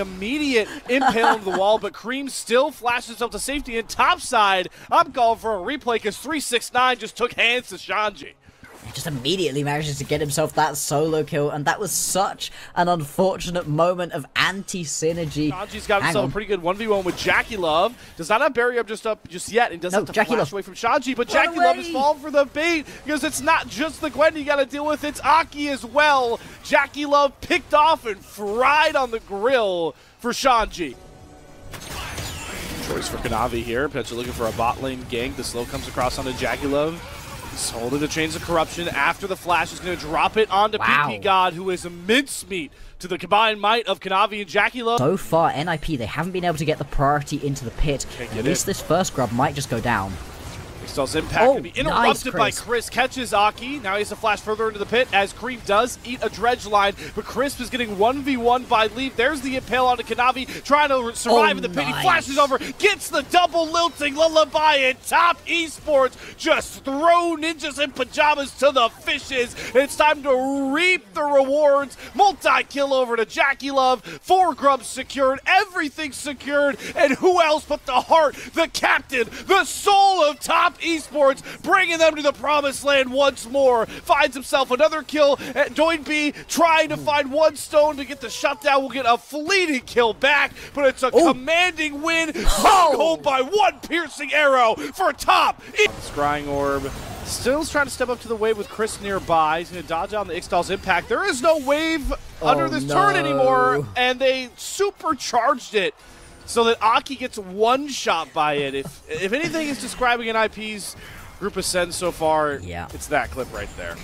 immediate impale into the wall, but Cream still flashes himself to safety. And topside, I'm calling for a replay because 369 just took hands to Shanji. He just immediately manages to get himself that solo kill, and that was such an unfortunate moment of anti-synergy. Shanji's got himself a pretty good 1v1 with Jackie Love. Does not have barrier up just yet, and doesn't have to Jackie flash Love away from Shanji, but Jackie Love is falling for the bait because it's not just the Gwen you got to deal with, it's Aki as well. Jackie Love picked off and fried on the grill for Shanji. Choice for Kanavi here, potentially looking for a bot lane gank. The slow comes across onto Jackie Love. He's holding the Chains of Corruption. After the flash, he's going to drop it onto PP God, who is a mincemeat to the combined might of Kanavi and Jackie Love. So far, NIP, they haven't been able to get the priority into the pit. At least this first grub might just go down. Ixtal's impact can be interrupted by Chris. Catches Aki. Now he has to flash further into the pit as Cream does eat a dredge line, but Crisp is getting 1v1 by Leaf. There's the impale onto Kanavi, trying to survive in the pit. He flashes over, gets the double lilting lullaby, and top Esports just throw ninjas in pajamas to the fishes. It's time to reap the rewards. Multi-kill over to Jackie Love. 4 grubs secured, everything secured, and who else but the heart, the captain, the soul of top Esports, bringing them to the promised land once more. Finds himself another kill at Doin B, trying to find one stone to get the shutdown. Will get a fleeting kill back, but it's a commanding win. Home by one piercing arrow for top. Scrying Orb still trying to step up to the wave with Chris nearby. He's going to dodge out on the Ixtal's impact. There is no wave under this turret anymore, and they supercharged it so that Aki gets one shot by it. If anything is describing an IP's group ascend so far, it's that clip right there.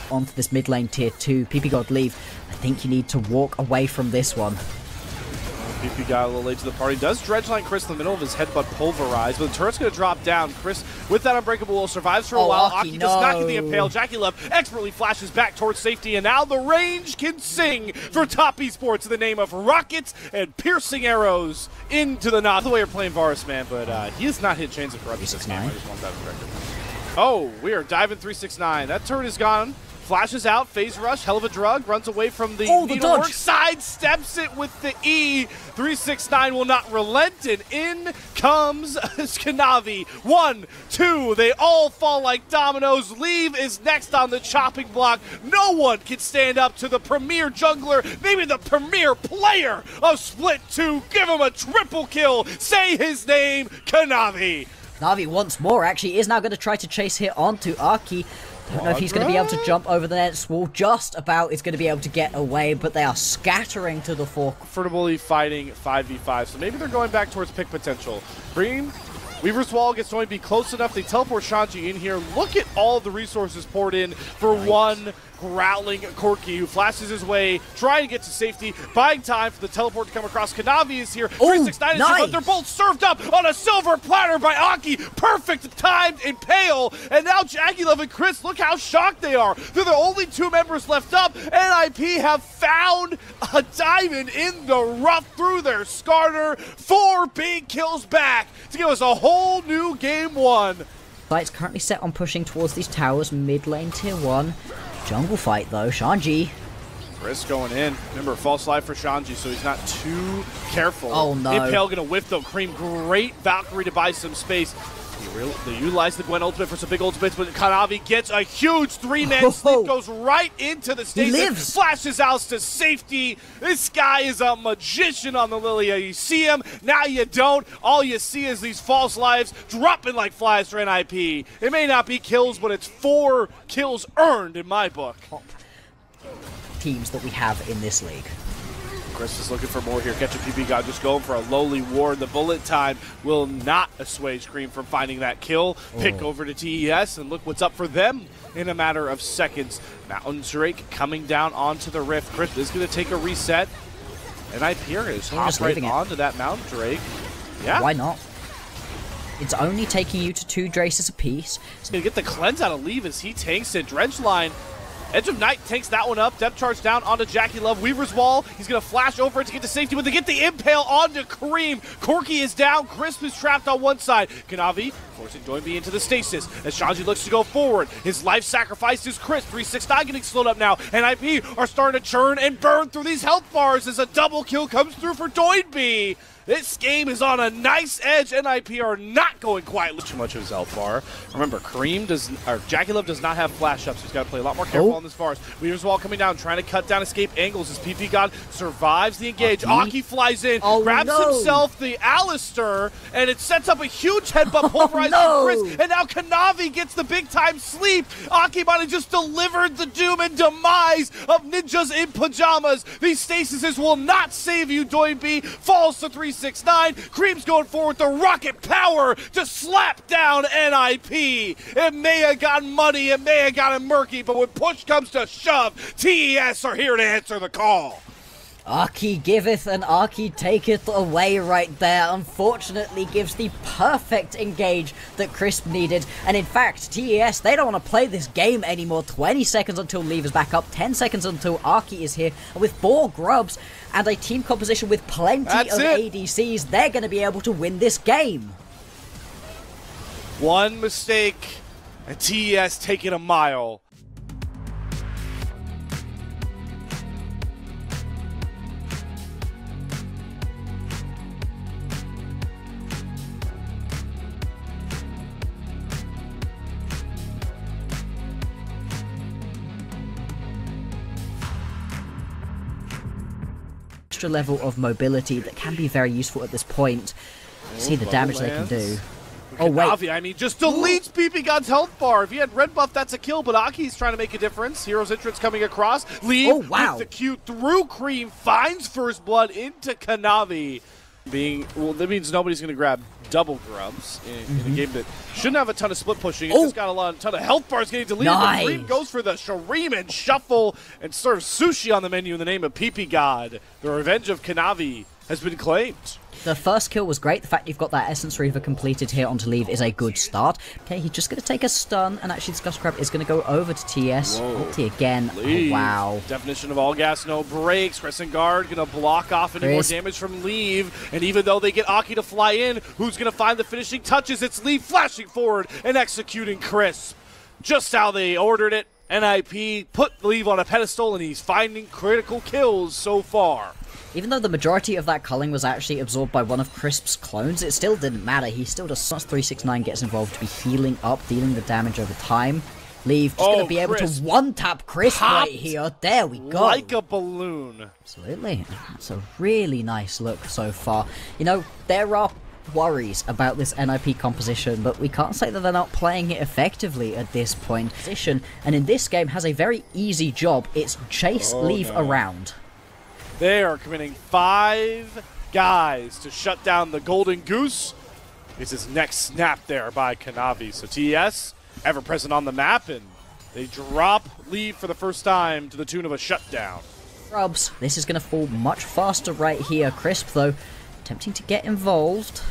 Onto this mid lane tier 2, PP God leave. I think you need to walk away from this one. PP got a little late to the party. Does dredgeline Chris in the middle of his headbutt pulverized, but the turret's going to drop down. Chris, with that unbreakable will, survives for a while. Aki does not get the impale. Jackie Love expertly flashes back towards safety, and now the range can sing for top Esports in the name of rockets and piercing arrows into the knot. The way you're playing Varus, man, but he has not hit Chains of Corruption this game. I just want that corrected. Oh, we are diving 369. That turret is gone. Flashes out, phase rush, hell of a drug, runs away from the needlework, sidesteps it with the E. 369 will not relent, and in comes Kanavi. 1, 2, they all fall like dominoes. Leave is next on the chopping block. No one can stand up to the premier jungler, maybe the premier player of Split 2. Give him a triple kill. Say his name, Kanavi. Kanavi once more actually is now going to try to chase here onto Aki. Don't know if he's going to be able to jump over the next wall. Just about is going to be able to get away, but they are scattering to the fore. Comfortably fighting 5v5, so maybe they're going back towards pick potential. Green, Weaver's Wall gets going to be close enough. They teleport Shanji in here. Look at all the resources poured in for one growling Corki who flashes his way, trying to get to safety, buying time for the teleport to come across. Kanavi is here. 369 is here, but they're both served up on a silver platter by Aki. Perfect timed impale. And now Jackie Love and Chris, look how shocked they are. They're the only 2 members left up. NIP have found a diamond in the rough through their Skarner. 4 big kills back to give us a whole new game 1. Light's currently set on pushing towards these towers, mid lane tier 1. Jungle fight though, Shanji. Chris going in. Remember, false life for Shanji, so he's not too careful. Oh no. Impale gonna whiff though. Cream, great Valkyrie to buy some space. They utilize the Gwen ultimate for some big ultimates, but Kanavi gets a huge 3-man sleep, goes right into the station, flashes out to safety. This guy is a magician on the Lilia. You see him, now you don't. All you see is these false lives dropping like flies for NIP. It may not be kills, but it's 4 kills earned in my book. Top teams that we have in this league. Chris is looking for more here. Catching PP God just going for a lowly ward. The bullet time will not assuage Cream from finding that kill. Pick over to TES, and look what's up for them in a matter of seconds. Mountain Drake coming down onto the rift. Chris is going to take a reset. And Hyperion is hop right onto that Mountain Drake. Yeah. Why not? It's only taking you to 2 Draces apiece. He's going to get the cleanse out of Leave as he tanks it. Dredge line Edge of Night takes that one up. Depth charge down onto Jackie Love. Weaver's Wall. He's going to flash over it to get to safety, but they get the impale onto Kareem. Corky is down. Crisp is trapped on one side. Kanavi forcing Doinby into the stasis as Shanji looks to go forward. His life sacrifice is Crisp. 369 getting slowed up now. And IP are starting to churn and burn through these health bars as a double kill comes through for Doinby. This game is on a nice edge. NIP are not going quite too much of his health bar. Remember, Jackie Love does not have flash ups, so he's got to play a lot more careful on this bars. Weaver's Wall coming down, trying to cut down escape angles as PP God survives the engage. Aki flies in, grabs himself the Alistair, and it sets up a huge headbutt pulverizing Chris. And now Kanavi gets the big time sleep. Aki might have just delivered the doom and demise of ninjas in pajamas. These stasises will not save you. Doinby falls to 369. Cream's going forward with the rocket power to slap down NIP. It may have gotten muddy, it may have gotten murky, but when push comes to shove, TES are here to answer the call. Aki giveth and Aki taketh away right there. Unfortunately gives the perfect engage that Crisp needed. And in fact, TES, they don't want to play this game anymore. 20 seconds until Leave is back up. 10 seconds until Aki is here. And with 4 grubs and a team composition with plenty of ADCs, they're going to be able to win this game. One mistake and TES taking a mile. Extra level of mobility that can be very useful at this point. See the damage they can do. Oh wait, I mean, just deletes PP God's health bar. If he had red buff, that's a kill, but Aki's trying to make a difference. Hero's entrance coming across. Leave with the Q through Cream, finds first blood into Kanavi. Well, that means nobody's going to grab double grubs in a game that shouldn't have a ton of split pushing. It just got a ton of health bars getting deleted. But Cream goes for the Shreem and shuffle and serves sushi on the menu in the name of PP God. The revenge of Kanavi has been claimed. The first kill was great. The fact you've got that Essence Reaver completed here onto Leave is a good start. Okay, he's just going to take a stun, and actually Disgust Crab is going to go over to TS. Ulti again. Oh, wow. Definition of all gas, no breaks. Crescent Guard going to block off any more damage from Leave. And even though they get Aki to fly in, who's going to find the finishing touches? It's Leave flashing forward and executing Crisp. Just how they ordered it. NIP put Leave on a pedestal, and he's finding critical kills so far. Even though the majority of that culling was actually absorbed by one of Crisp's clones, it still didn't matter. He still does. Once 369 gets involved to be healing up, dealing the damage over time. Leave just going to be able to one-tap Crisp right here. There we go. Like a balloon. Absolutely. That's a really nice look so far. You know, there are worries about this NIP composition, but we can't say that they're not playing it effectively at this point. And in this game has a very easy job. It's chase Leave around. They are committing 5 guys to shut down the Golden Goose. It's his next snap there by Kanavi. So TES, ever present on the map, and they drop Leave for the first time to the tune of a shutdown. Grubs, this is going to fall much faster right here. Crisp, though, attempting to get involved.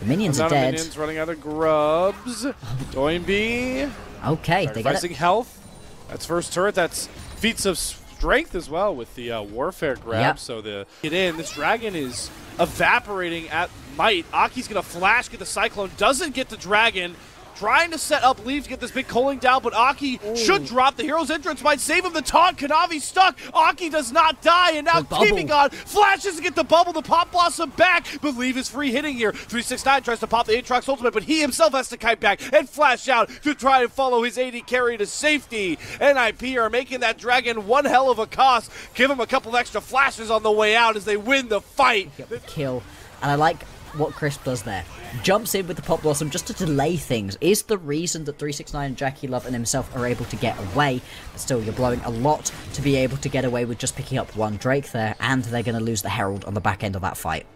The minions are dead. Minions running out of grubs. Doinby. Okay, they get it. Health. That's first turret. That's feats of strength as well with the warfare grab. So this dragon is evaporating at might. Aki's gonna flash, get the cyclone, doesn't get the dragon. Trying to set up Leave to get this big culling down, but Aki should drop. The hero's entrance might save him. The taunt, Kanavi stuck. Aki does not die, and now keeping on. Flashes to get the bubble, the Pop Blossom back, but Leave is free hitting here. 369 tries to pop the Aatrox ultimate, but he himself has to kite back and flash out to try and follow his AD carry to safety. NIP are making that dragon one hell of a cost. Give him a couple of extra flashes on the way out as they win the fight. Kill, and I like what Crisp does there. Jumps in with the Pop Blossom just to delay things. Is the reason that 369 and Jackie Love and himself are able to get away. But still, you're blowing a lot to be able to get away with just picking up one Drake there, and they're going to lose the Herald on the back end of that fight.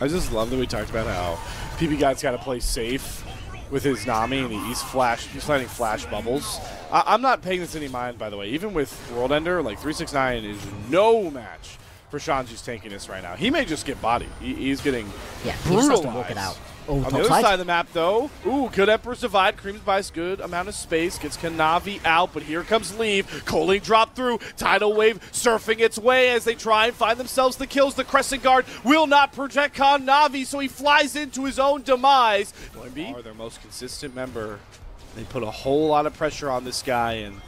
I just love that we talked about how PP God's got to play safe with his Nami, and he's planting flash bubbles. I'm not paying this any mind, by the way. Even with World Ender, like 369 is no match for Shanji's tankiness right now. He may just get bodied. He's getting brutalized. He just has to walk it out. Oh, on the other side of the map, though, ooh, good Emperor's Divide. Creams buys good amount of space, gets Kanavi out, but here comes Leave. Coling drop through, Tidal Wave surfing its way as they try and find themselves the kills. The Crescent Guard will not protect Kanavi, so he flies into his own demise. Are their most consistent member. They put a whole lot of pressure on this guy, and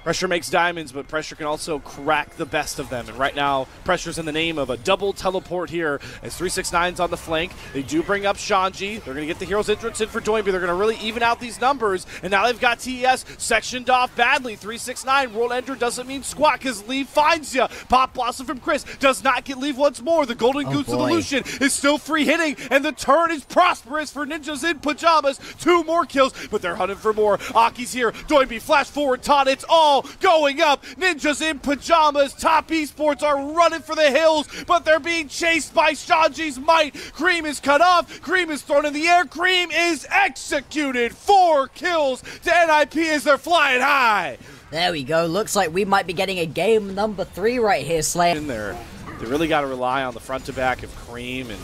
pressure makes diamonds, but pressure can also crack the best of them. And right now, pressure's in the name of a double teleport here as 369's on the flank. They do bring up Shanji. They're going to get the hero's entrance in for Doinby. They're going to really even out these numbers. And now they've got TES sectioned off badly. 369, World Ender doesn't mean squat because Leave finds ya. Pop Blossom from Chris does not get Leave once more. The Golden Goose of Illusion is still free hitting, and the turn is prosperous for Ninjas in Pyjamas. 2 more kills, but they're hunting for more. Aki's here. Doinby flash forward, taunt. It's all going up. Ninjas in Pyjamas, top esports are running for the hills, but they're being chased by Shanji's might. Cream is cut off. Cream is thrown in the air. Cream is executed. 4 kills to NIP as they're flying high. There we go. Looks like we might be getting a game number 3 right here, Slayer. In there, they really got to rely on the front to back of Cream and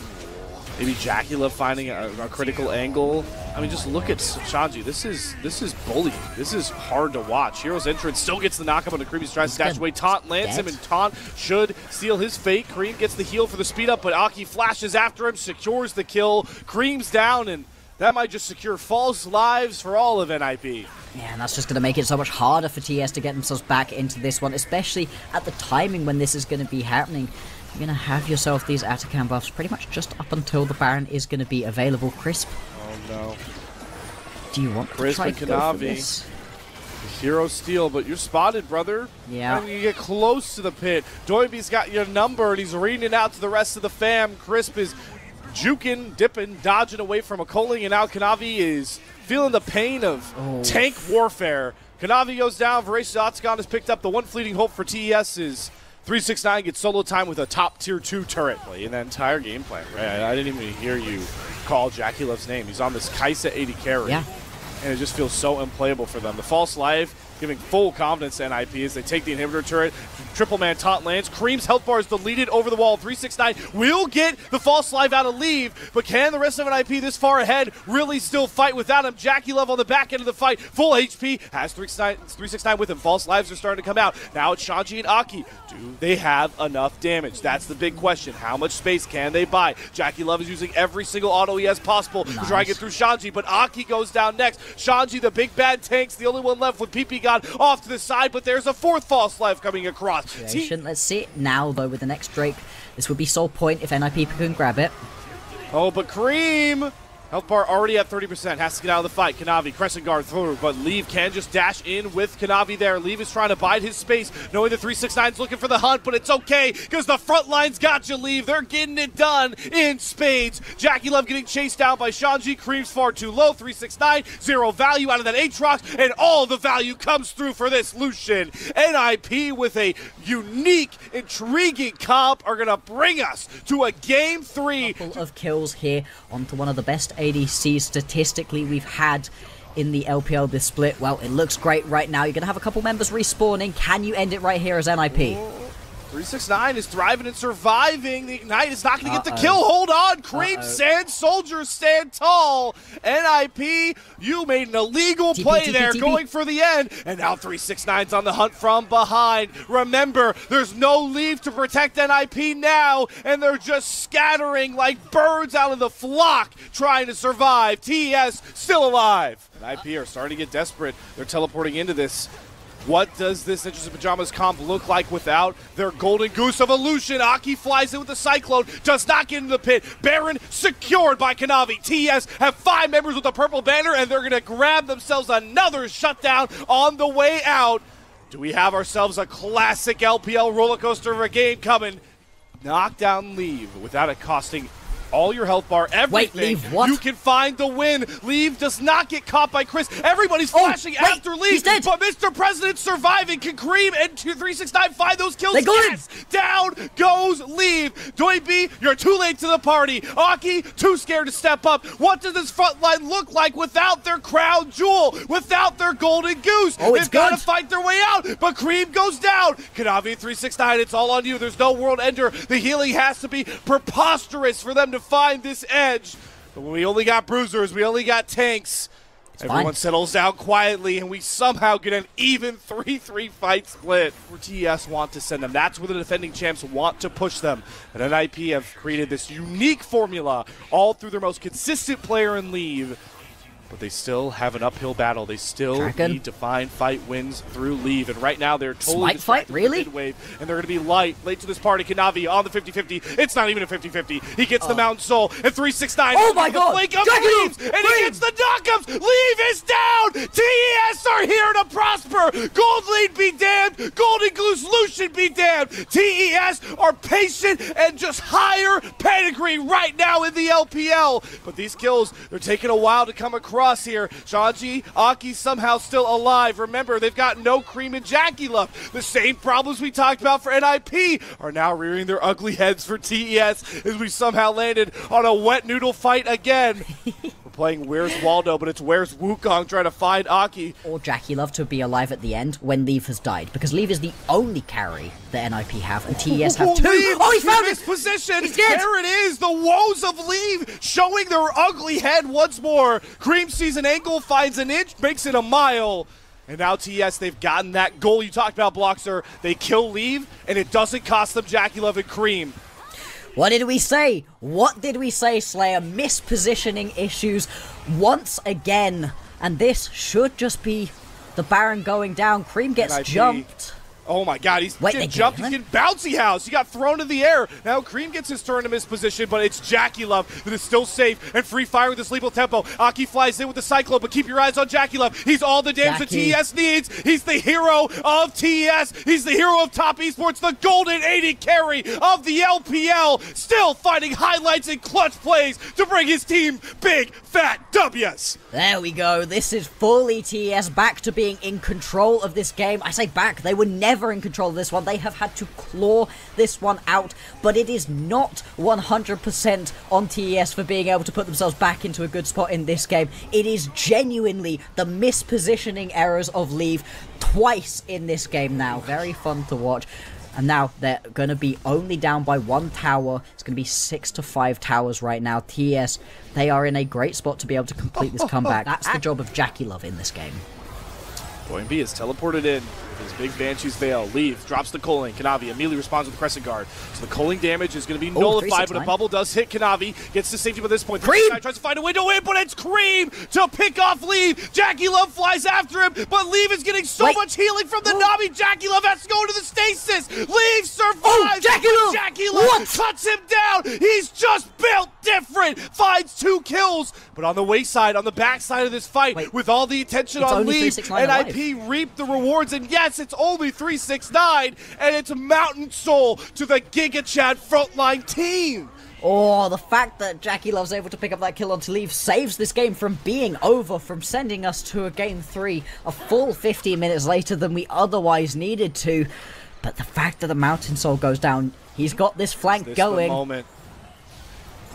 maybe Jacula finding a critical angle. I mean, just look at Shanji. This is bullying. This is hard to watch. Hero's entrance still gets the knockup on the Cream. He's trying to stash away. Taunt lands him, and Taunt should seal his fate. Cream gets the heal for the speed up, but Aki flashes after him, secures the kill. Cream's down, and that might just secure false lives for all of NIP. Yeah, and that's just going to make it so much harder for TS to get themselves back into this one, especially at the timing when this is going to be happening. You're going to have yourself these Atacam buffs pretty much just up until the Baron is going to be available. Crisp. Oh no. Do you want Crisp to try and to go for Kanavi. this? Hero steal, but you're spotted, brother. Yeah. And you get close to the pit. Doinby's got your number, and he's reading it out to the rest of the fam. Crisp is juking, dipping, dodging away from a Coling, and now Kanavi is feeling the pain of tank warfare. Kanavi goes down. Voracious Otacon has picked up. The one fleeting hope for TES is 369 gets solo time with a top tier 2 turret. Playing that entire game plan. Right? I didn't even hear you call Jaculov's name. He's on this Kaisa 80 carry. Yeah. And it just feels so unplayable for them. The false life giving full confidence to NIP as they take the inhibitor turret. Triple man taunt lands. Cream's health bar is deleted over the wall. 369 will get the false life out of Leave, but can the rest of NIP this far ahead really still fight without him? Jackulov on the back end of the fight. Full HP. Has 369 with him. False lives are starting to come out. Now it's Shanji and Aki. Do they have enough damage? That's the big question. How much space can they buy? Jackulov is using every single auto he has possible to try and get through Shanji, but Aki goes down next. Shanji, the big bad tank's the only one left with PP God off to the side, but there's a 4th false life coming across. Let's see it now, though, with the next Drake. This would be sole point if NIP can grab it. Oh, but Cream! Health bar already at 30%. Has to get out of the fight. Kanavi, Crescent Guard through, but Leave can just dash in with Kanavi there. Leave is trying to bide his space, knowing the 369's looking for the hunt, but it's okay, because the front line's got you, Leave. They're getting it done in spades. Jackulov getting chased down by Shanji. Cream's far too low. 369, 0 value out of that Aatrox, and all the value comes through for this Lucian. NIP with a unique, intriguing comp are going to bring us to a Game 3. Couple of kills here onto one of the best ADCs statistically we've had in the LPL this split. Well, it looks great right now. You're going to have a couple members respawning. Can you end it right here as NIP? 369 is thriving and surviving. The Ignite is not going to get the kill. Hold on. Cream Sand Soldiers stand tall. NIP, you made an illegal play there going for the end. And now 369's on the hunt from behind. Remember, there's no Leave to protect NIP now. And they're just scattering like birds out of the flock trying to survive. TES still alive. NIP are starting to get desperate. They're teleporting into this. What does this Ninjas in Pyjamas comp look like without their Golden Goose of Illusion? Aki flies in with the Cyclone, does not get into the pit. Baron secured by Kanavi. TS have 5 members with the purple banner, and they're going to grab themselves another shutdown on the way out. Do we have ourselves a classic LPL roller coaster of a game coming? Knock down Leave without it costing all your health bar, everything. Wait, Leave, what? You can find the win. Leave does not get caught by Chris. Everybody's flashing after Leave. He's dead. But Mr. President's surviving. Can Cream and 369 find those kills? They got him. Down goes Leave. Doinby, you're too late to the party. Aki, too scared to step up. What does this front line look like without their crown jewel? Without their golden goose? They've got to fight their way out. But Cream goes down. Kanavi 369, it's all on you. There's no world ender. The healing has to be preposterous for them to find this edge. But when we only got bruisers, we only got tanks. Everyone settles down quietly, and we somehow get an even 3-3 fight split where TES want to send them. That's where the defending champs want to push them. And NIP have created this unique formula all through their most consistent player in Leave. But they still have an uphill battle. They still need to find fight wins through Leave. And right now they're totally fight, really? Mid-wave, and they're going to be late to this party. Kanavi on the 50-50. It's not even a 50-50. He gets the Mountain Soul, and 369. Oh my god! Flake of Leaves, and he gets the knockups. Leave is down. TES are here to prosper. Gold Lead be damned. Golden Goose Lucian be damned. TES are patient and just higher pedigree right now in the LPL. But these kills, they're taking a while to come across here. Shanji, Aki somehow still alive. Remember, they've got no Cream and Jackie left. The same problems we talked about for NIP are now rearing their ugly heads for TES as we somehow landed on a wet noodle fight again. We're playing Where's Waldo, but it's Where's Wukong trying to find Aki. Or Jackie Love to be alive at the end when Leave has died, because Leave is the only carry that NIP have, and TES have two. Oh, he found his position. There it is. The woes of Leave showing their ugly head once more. Cream sees an angle, finds an inch, makes it a mile. And now TES, they've gotten that goal you talked about, Bloxer. They kill Leave, and it doesn't cost them Jackie Love and Cream. What did we say? What did we say, Slayer? Mispositioning issues once again. And this should just be the Baron going down. Cream gets jumped. Oh my god, he's getting jumped, he's getting bouncy house. He got thrown in the air. Now Cream gets his turn to miss position, but it's Jackie Love that is still safe and free fire with this lethal tempo. Aki flies in with the Cyclone, but keep your eyes on Jackie Love. He's all the damage that TES needs. He's the hero of TES. He's the hero of top esports, the golden 80 carry of the LPL. Still finding highlights and clutch plays to bring his team big, fat W's. There we go. This is fully TES back to being in control of this game. I say back, they were never in control of this one. They have had to claw this one out, but it is not 100% on TES for being able to put themselves back into a good spot in this game. It is genuinely the mispositioning errors of Leave twice in this game now. Very fun to watch. And now they're going to be only down by one tower. It's going to be 6-5 towers right now. TES, they are in a great spot to be able to complete this comeback. That's the job of Jackie Love in this game. Boy B is teleported in with his big Banshee's Veil. Leave, drops the Culling. Kanavi immediately responds with the Crescent Guard. So the Culling damage is going to be nullified, but a bubble does hit Kanavi. Gets to safety by this point. Cream tries to find a window in, but it's Cream to pick off Leave. Jackie Love flies after him, but Leave is getting so much healing from the Navi. Jackie Love has to go into the stasis. Leave survives. Jackie Love cuts him down. He's just built different. Finds 2 kills. But on the wayside, on the backside of this fight, with all the attention on Leave, NIP reap the rewards, and yes, it's only 369, and it's Mountain Soul to the Giga Chad frontline team. Oh, the fact that Jackie Love's able to pick up that kill onto Leave saves this game from being over, from sending us to a game 3 a full 15 minutes later than we otherwise needed to. But the fact that the Mountain Soul goes down, he's got this flank going. The moment?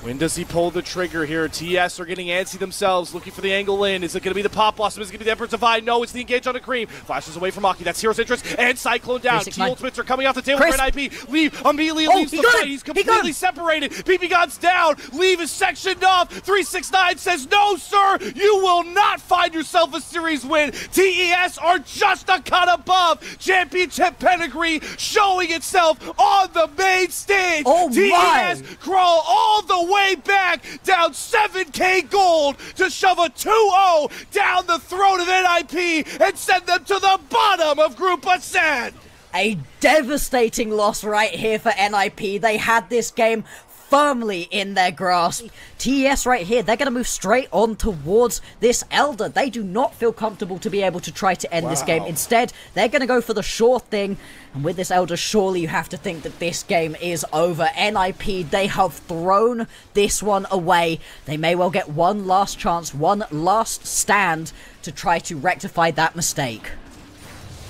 When does he pull the trigger here? TES are getting antsy themselves, looking for the angle in. Is it going to be the Pop Blossom? Is it going to be the Emperor's Divine? No, it's the engage on the Cream. Flashes away from Aki. That's Hero's Interest. And Cyclone down. Key ultimates are coming off the table for NIP. Leave immediately leaves the fight. He's completely separated. BB God's down. Leave is sectioned off. 369 says, no, sir. You will not find yourself a series win. TES are just a cut above. Championship pedigree showing itself on the main stage. TES crawl all the way back, down 7k gold to shove a 2-0 down the throat of NIP and send them to the bottom of Group Ascend. A devastating loss right here for NIP. They had this game firmly in their grasp. TES right here, they're going to move straight on towards this Elder. They do not feel comfortable to be able to try to end this game. Instead, they're going to go for the sure thing. And with this Elder, surely you have to think that this game is over. NIP, they have thrown this one away. They may well get one last chance, one last stand to try to rectify that mistake.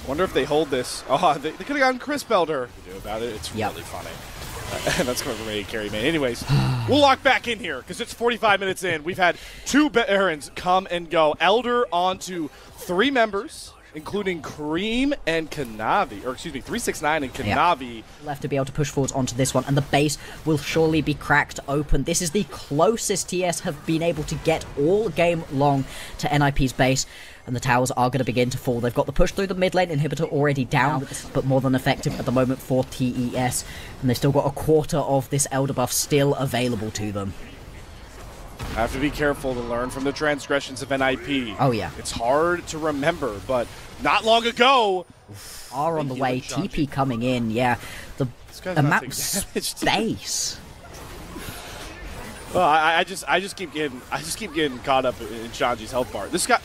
Wonder if they hold this. Oh, they could have gotten Crisp Elder. To do about it, it's really funny. That's coming from a carry man. Anyways, we'll lock back in here because it's 45 minutes in. We've had 2 Barons come and go. Elder onto 3 members. including Cream and Kanavi, or excuse me, 369 and Kanavi. Yeah. Left to be able to push forwards onto this one, and the base will surely be cracked open. This is the closest TES have been able to get all game long to NIP's base, and the towers are going to begin to fall. They've got the push through the mid lane inhibitor already down, but more than effective at the moment for TES, and they've still got a quarter of this Elder buff still available to them. Have to be careful to learn from the transgressions of NIP. Oh, yeah. It's hard to remember, but not long ago... Are on the way. TP coming in, yeah. The amount of space. Well, I just keep getting caught up in Shanji's health bar. This guy,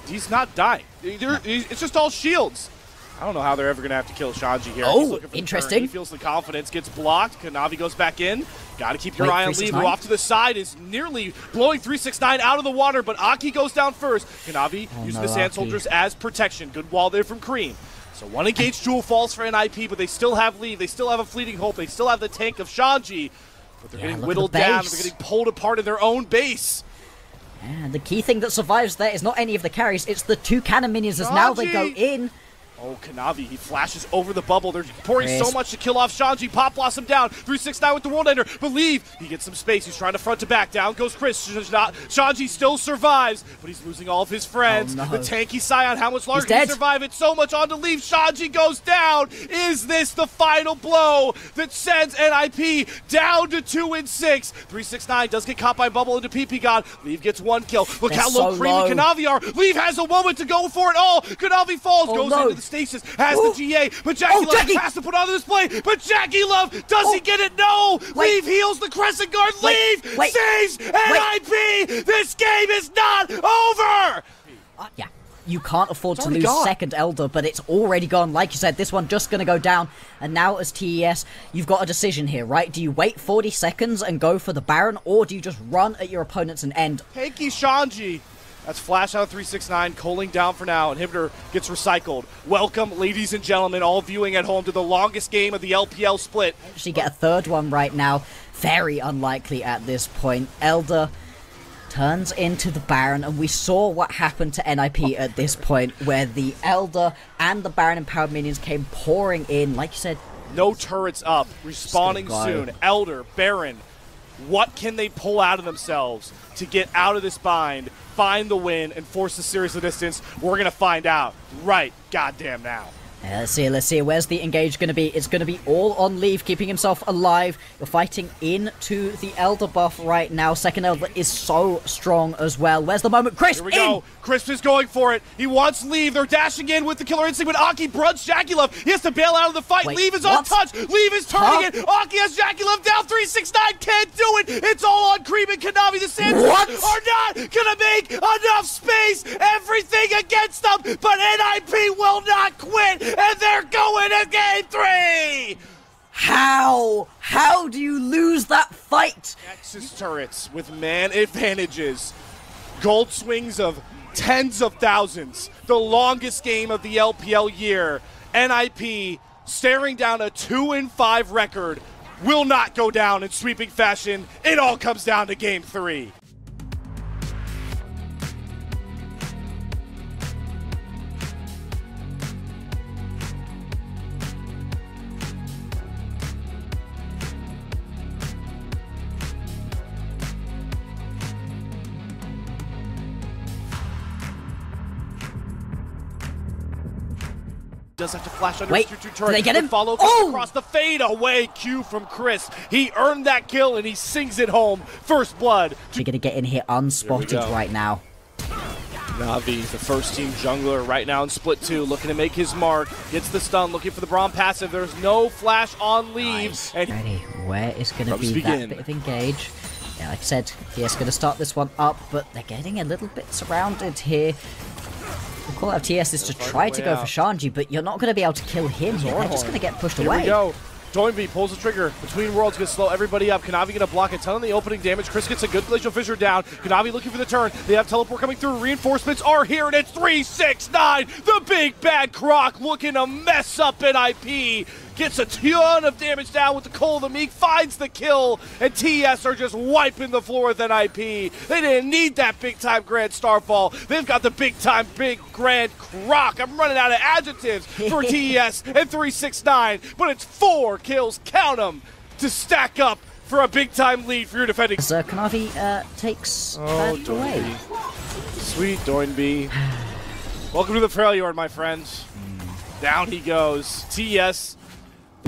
he's not dying. It's just all shields. I don't know how they're ever going to have to kill Shanji here. Oh, interesting. He feels the confidence, gets blocked. Kanavi goes back in. Got to keep your eye on Lee, who off to the side is nearly blowing 369 out of the water, but Aki goes down first. Kanavi using the Sand Soldiers as protection. Good wall there from Cream. So one engaged jewel falls for NIP, but they still have lead. They still have a fleeting hope. They still have the tank of Shanji, but they're getting whittled down. They're getting pulled apart in their own base. And the key thing that survives there is not any of the carries, it's the two cannon minions as now they go in. Oh, Kanavi, he flashes over the bubble. They're pouring so much to kill off Shanji. Pop Blossom down. 369 with the World Ender. Believe he gets some space. He's trying to front to back. Down goes Chris. Shanji still survives, but he's losing all of his friends. Oh, no. The tanky Scion, how much longer can he survive? It's so much on to leave. Shanji goes down. Is this the final blow that sends NIP down to 2-6? 369 does get caught by bubble into PP God. Leave gets one kill. Look how low Cream and Kanavi are. Leave has a moment to go for it all. Kanavi falls, goes into the stasis, has the GA, but Jackie Love has to put on the display, but Jackie Love, does he get it? No! Leave heals the Crescent Guard, Leave saves NIP! This game is not over! Yeah. You can't afford to lose second Elder, but it's already gone. Like you said, this one just going to go down. And now as TES, you've got a decision here, right? Do you wait 40 seconds and go for the Baron, or do you just run at your opponents and end? Tanky Shanji. That's flash out of 369, cooling down for now. Inhibitor gets recycled. Welcome, ladies and gentlemen, all viewing at home, to the longest game of the LPL split. Actually get a third one right now. Very unlikely at this point. Elder turns into the Baron, and we saw what happened to NIP at this point, where the Elder and the Baron empowered minions came pouring in. Like you said, no turrets up, respawning soon. Elder, Baron, what can they pull out of themselves to get out of this bind, find the win, and force the series of distance? We're going to find out right goddamn now. Let's see. Where's the engage going to be? It's going to be all on Leave, keeping himself alive. You're fighting into the Elder buff right now. Second Elder is so strong as well. Where's the moment? Crisp, here we go. Crisp is going for it. He wants Leave. They're dashing in with the killer instinct, but Aki brunts Jackie Love. He has to bail out of the fight. Leave is untouched. Leave is turning it. Aki has Jackie Love down. 369 can't do it. It's all on Cream and Kanavi. The Sands are not going to make enough space. Everything against them, but NIP will not quit. And they're going to game 3! How? How do you lose that fight? Nexus turrets with man advantages. Gold swings of tens of thousands. The longest game of the LPL year. NIP staring down a 2-5 record. Will not go down in sweeping fashion. It all comes down to game 3. Does have to flash under his 2-2 turret. Did they get him? Follow across the fade away. Q from Chris. He earned that kill and he sings it home. First blood. We're going to get in here unspotted right now. Navi, the first team jungler right now in split 2, looking to make his mark. Gets the stun, looking for the Braum passive. There's no flash on Leave. Nice. And ready. Where is going to be that bit of engage? Yeah, like I said, TS going to start this one up, but they're getting a little bit surrounded here. The call out of TS is to try to go for Shanji, but you're not going to be able to kill him here. They're just going to get pushed away. Here we go. Toynbee pulls the trigger. Between Worlds going to slow everybody up. Kanavi going to block a ton of the opening damage. Chris gets a good glacial fissure down. Kanavi looking for the turn. They have teleport coming through. Reinforcements are here, and it's 369. The big bad Croc looking to mess up NIP. gets a ton of damage down with the Call of the Meek, finds the kill, and TES are just wiping the floor with NIP. They didn't need that big-time Grand Starfall. They've got the big-time Big Grand Croc. I'm running out of adjectives for TES and 369, but it's 4 kills, count them, to stack up for a big-time lead for your defending. So Kanavi takes that away. Sweet Doinby. Welcome to the trail yard, my friends. Down he goes. TES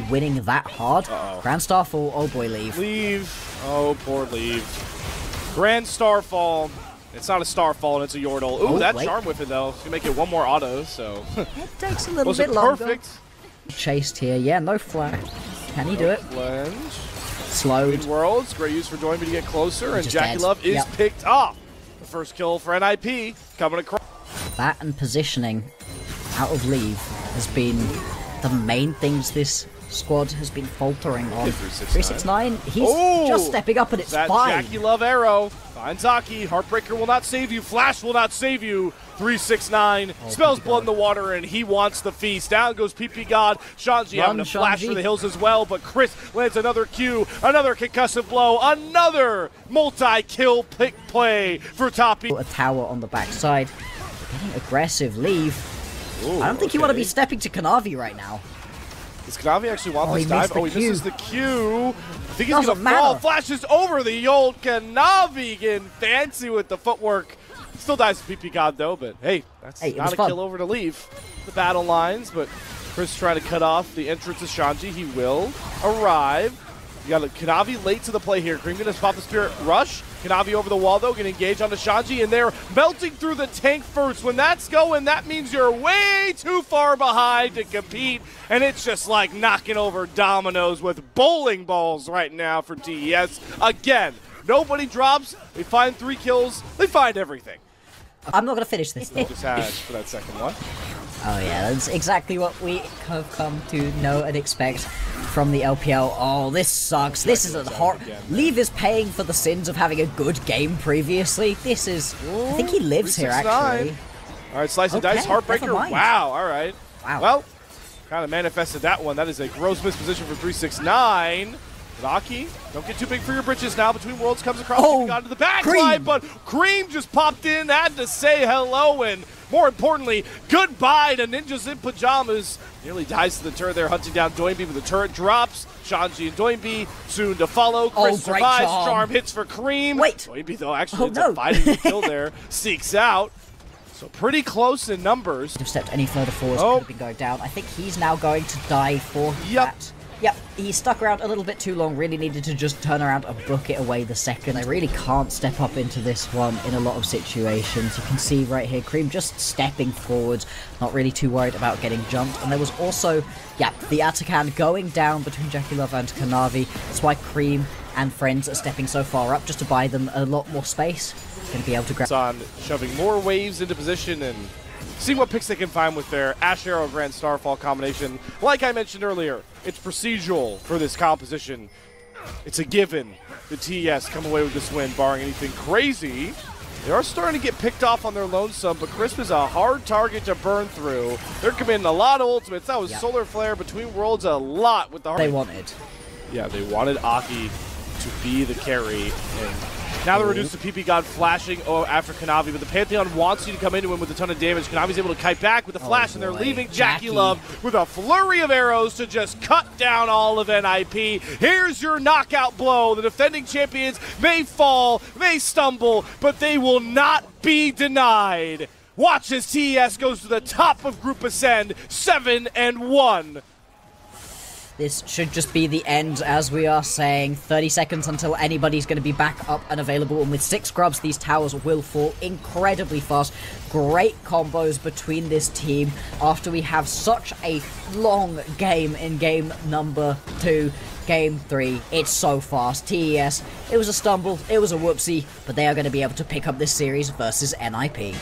winning that hard. Grand Starfall, oh boy, leave. Leave. Oh, poor leave. Grand Starfall. It's not a Starfall, and it's a Yordle. Ooh, that charm with it, though. It's going to make it one more auto, so. It takes a little bit longer. Perfect? Chased here. Yeah, no flag. Can he do it? Blend. Slowed. Worlds. Great use for Doinby to get closer, and Just Jackie dead. Love is picked off. The first kill for NIP coming across. That and positioning out of leave has been the main things this squad has been faltering on. 369, he's just stepping up and it's fine. Jackie Love arrow finds Aki. Heartbreaker will not save you. Flash will not save you. 369 spells blood in the water and he wants the feast. Down goes PP God. Shanji having a flash for the hills as well, but Chris lands another Q, another concussive blow, another multi-kill pick play for Toppy. A tower on the backside. Getting aggressive leave. Ooh, I don't think you want to be stepping to Kanavi right now. Does Kanavi actually want this dive? Oh, he misses the Q. I think he's going to fall. Matter. Flashes over the old Kanavi, getting fancy with the footwork. Still dies to PP God, though, but hey, that's not a kill over to leave the battle lines. But Chris trying to cut off the entrance of Shanji. He will arrive. You got Kanavi late to the play here. Cream going to pop the Spirit Rush. Kanavi over the wall, though, going to engage onto Shanji, and they're melting through the tank first. When that's going, that means you're way too far behind to compete, and it's just like knocking over dominoes with bowling balls right now for TES. Again, nobody drops. They find 3 kills. They find everything. I'm not going to finish this. Just had for that second one. Oh yeah, that's exactly what we have come to know and expect from the LPL. Oh, this sucks. This is a hard. Leave is paying for the sins of having a good game previously. This is. I think he lives here actually. All right, slice and dice, Heartbreaker. Wow. All right. Wow. Well, kind of manifested that one. That is a gross misposition for 369. Rocky, don't get too big for your britches now. Between Worlds comes across, got to the backline, but Cream just popped in, had to say hello, and more importantly, goodbye to Ninjas in Pyjamas. Nearly dies to the turret there, hunting down Doinby, but the turret drops. Shanji and Doinby soon to follow. Chris survives. Charm hits for Cream. Doinby, though, actually ends up fighting the kill there. Seeks out. So pretty close in numbers. If stepped any further forward, could have been going down. I think he's now going to die for that. Yep, he stuck around a little bit too long, really needed to just turn around and book it away the second. They really can't step up into this one in a lot of situations. You can see right here, Cream just stepping forwards, not really too worried about getting jumped. And there was also, the Atakan going down between Jackie Love and Kanavi. That's why Cream and friends are stepping so far up, just to buy them a lot more space. Going to be able to grab... on shoving more waves into position and see what picks they can find with their Ash Arrow Grand Starfall combination. Like I mentioned earlier, it's procedural for this composition. It's a given. The TES come away with this win, barring anything crazy. They are starting to get picked off on their lonesome, but Crisp is a hard target to burn through. They're committing a lot of ultimates. That was Solar Flare between Worlds a lot with the They wanted. Yeah, they wanted Aki to be the carry, and now they're reduced to PP God flashing after Kanavi, but the Pantheon wants you to come into him with a ton of damage. Kanavi's able to kite back with the flash, and they're leaving Jackie Love with a flurry of arrows to just cut down all of NIP. Here's your knockout blow. The defending champions may fall, may stumble, but they will not be denied. Watch as TES goes to the top of Group Ascend, 7-1. This should just be the end, as we are saying. 30 seconds until anybody's going to be back up and available. And with 6 grubs, these towers will fall incredibly fast. Great combos between this team after we have such a long game in game number 2. Game 3, it's so fast. TES, it was a stumble, it was a whoopsie, but they are going to be able to pick up this series versus NIP.